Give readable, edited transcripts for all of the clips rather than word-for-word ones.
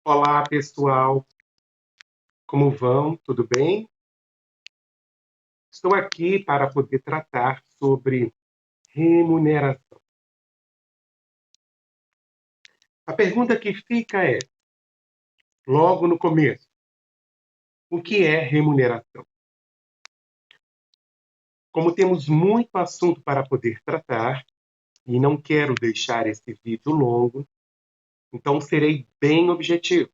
Olá, pessoal. Como vão? Tudo bem? Estou aqui para poder tratar sobre remuneração. A pergunta que fica é, logo no começo, o que é remuneração? Como temos muito assunto para poder tratar e não quero deixar esse vídeo longo, então serei bem objetivo.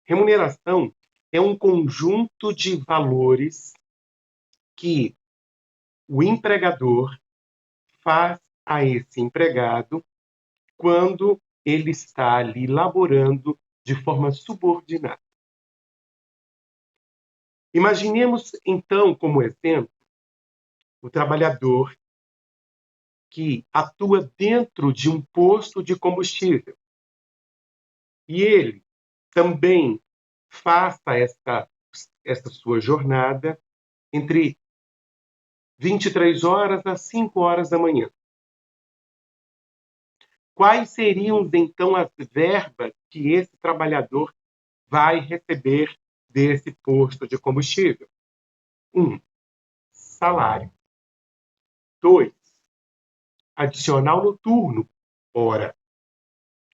Remuneração é um conjunto de valores que o empregador faz a esse empregado quando ele está ali laborando de forma subordinada. Imaginemos, então, como exemplo, o trabalhador que atua dentro de um posto de combustível. E ele também faça esta sua jornada entre 23 horas a 5 horas da manhã. Quais seriam, então, as verbas que esse trabalhador vai receber desse posto de combustível? 1. Salário. 2. Adicional noturno. Ora,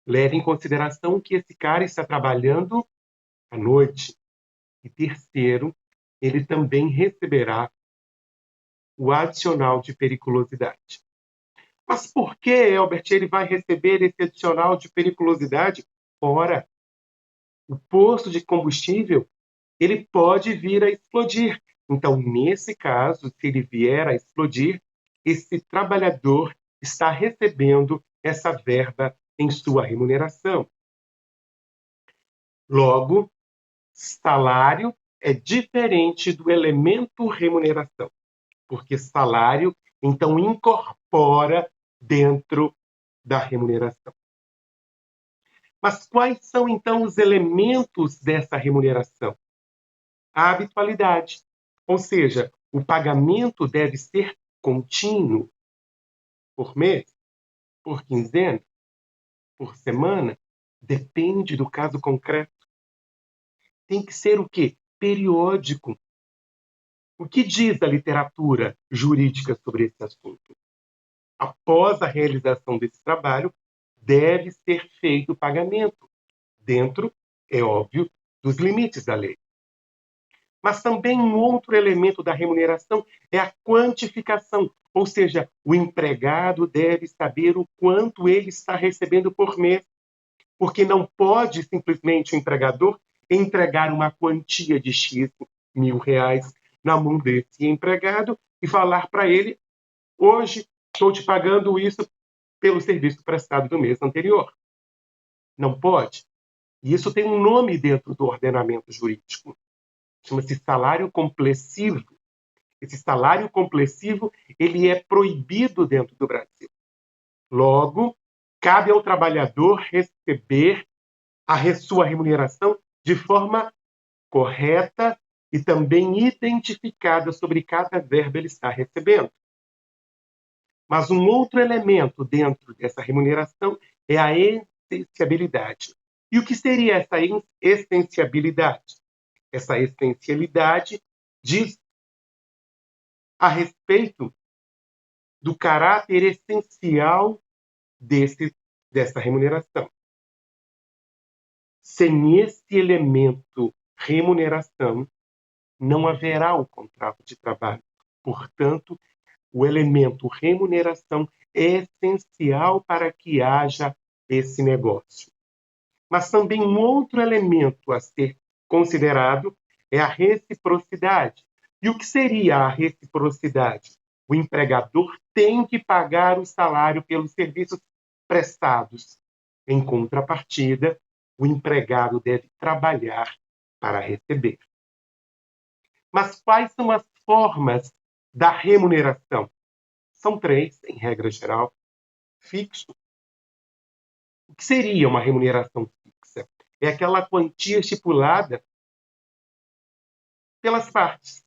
leve em consideração que esse cara está trabalhando à noite. E terceiro, ele também receberá o adicional de periculosidade. Mas por que, Elbert, ele vai receber esse adicional de periculosidade? Ora, o posto de combustível, ele pode vir a explodir. Então, nesse caso, se ele vier a explodir, esse trabalhador está recebendo essa verba em sua remuneração. Logo, salário é diferente do elemento remuneração, porque salário, então, incorpora dentro da remuneração. Mas quais são, então, os elementos dessa remuneração? A habitualidade, ou seja, o pagamento deve ser contínuo, por mês, por quinzena, por semana, depende do caso concreto. Tem que ser o quê? Periódico. O que diz a literatura jurídica sobre esse assunto? Após a realização desse trabalho, deve ser feito o pagamento, dentro, é óbvio, dos limites da lei. Mas também um outro elemento da remuneração é a quantificação, ou seja, o empregado deve saber o quanto ele está recebendo por mês, porque não pode simplesmente o empregador entregar uma quantia de X mil reais na mão desse empregado e falar para ele, hoje estou te pagando isso pelo serviço prestado do mês anterior. Não pode. E isso tem um nome dentro do ordenamento jurídico. Chama-se salário complessivo. Esse salário complessivo, ele é proibido dentro do Brasil. Logo, cabe ao trabalhador receber sua remuneração de forma correta e também identificada sobre cada verba ele está recebendo. Mas um outro elemento dentro dessa remuneração é a essenciabilidade. E o que seria essa essenciabilidade? Essa essencialidade diz a respeito do caráter essencial dessa remuneração. Sem esse elemento remuneração, não haverá o contrato de trabalho. Portanto, o elemento remuneração é essencial para que haja esse negócio. Mas também um outro elemento a ser considerado é a reciprocidade. E o que seria a reciprocidade? O empregador tem que pagar o salário pelos serviços prestados. Em contrapartida, o empregado deve trabalhar para receber. Mas quais são as formas da remuneração? São três, em regra geral. Fixo. O que seria uma remuneração fixa? É aquela quantia estipulada pelas partes.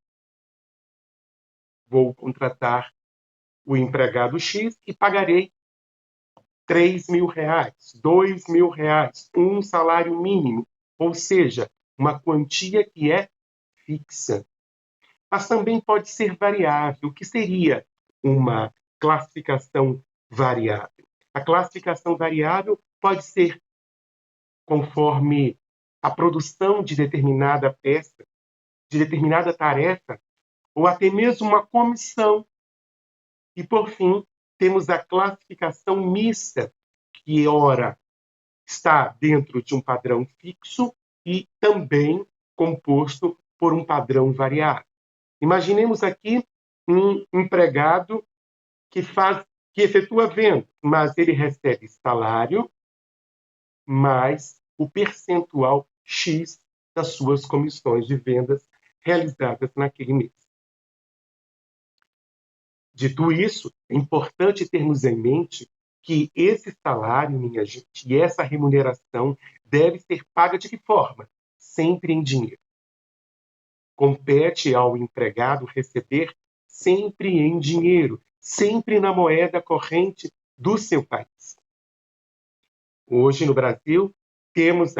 Vou contratar o empregado X e pagarei R$ 3.000, R$ 2.000, um salário mínimo, ou seja, uma quantia que é fixa. Mas também pode ser variável. O que seria uma classificação variável? A classificação variável pode ser conforme a produção de determinada peça, de determinada tarefa, ou até mesmo uma comissão. E, por fim, temos a classificação mista, que, ora, está dentro de um padrão fixo e também composto por um padrão variável. Imaginemos aqui um empregado que efetua venda, mas ele recebe salário mais o percentual X das suas comissões de vendas realizadas naquele mês. Dito isso, é importante termos em mente que esse salário, minha gente, e essa remuneração deve ser paga de que forma? Sempre em dinheiro. Compete ao empregado receber sempre em dinheiro, sempre na moeda corrente do seu país. Hoje, no Brasil, temos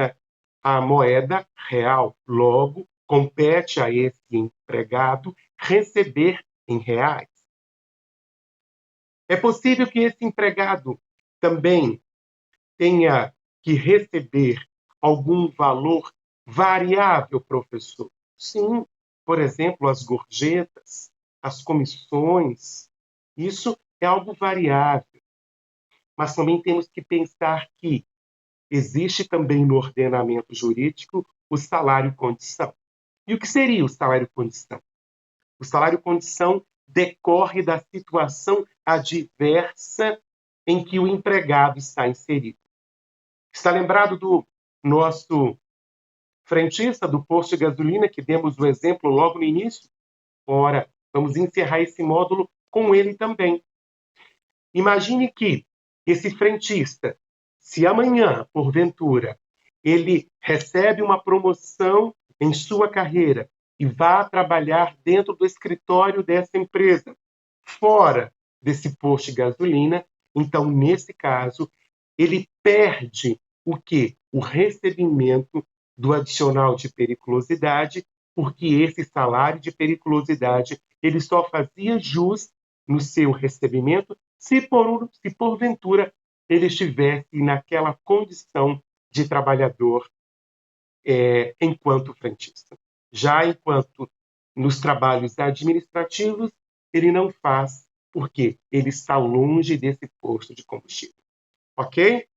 a moeda real. Logo, compete a esse empregado receber em reais. É possível que esse empregado também tenha que receber algum valor variável, professor? Sim, por exemplo, as gorjetas, as comissões, isso é algo variável. Mas também temos que pensar que existe também no ordenamento jurídico o salário-condição. E o que seria o salário-condição? O salário-condição decorre da situação adversa em que o empregado está inserido. Está lembrado do nosso frentista do posto de gasolina, que demos o exemplo logo no início? Ora, vamos encerrar esse módulo com ele também. Imagine que esse frentista, se amanhã, porventura, ele recebe uma promoção em sua carreira e vá trabalhar dentro do escritório dessa empresa, fora desse posto de gasolina, então, nesse caso, ele perde o quê? O recebimento do adicional de periculosidade, porque esse salário de periculosidade ele só fazia jus no seu recebimento se porventura ele estivesse naquela condição de trabalhador enquanto frentista. Já enquanto nos trabalhos administrativos, ele não faz, porque ele está longe desse posto de combustível. Ok?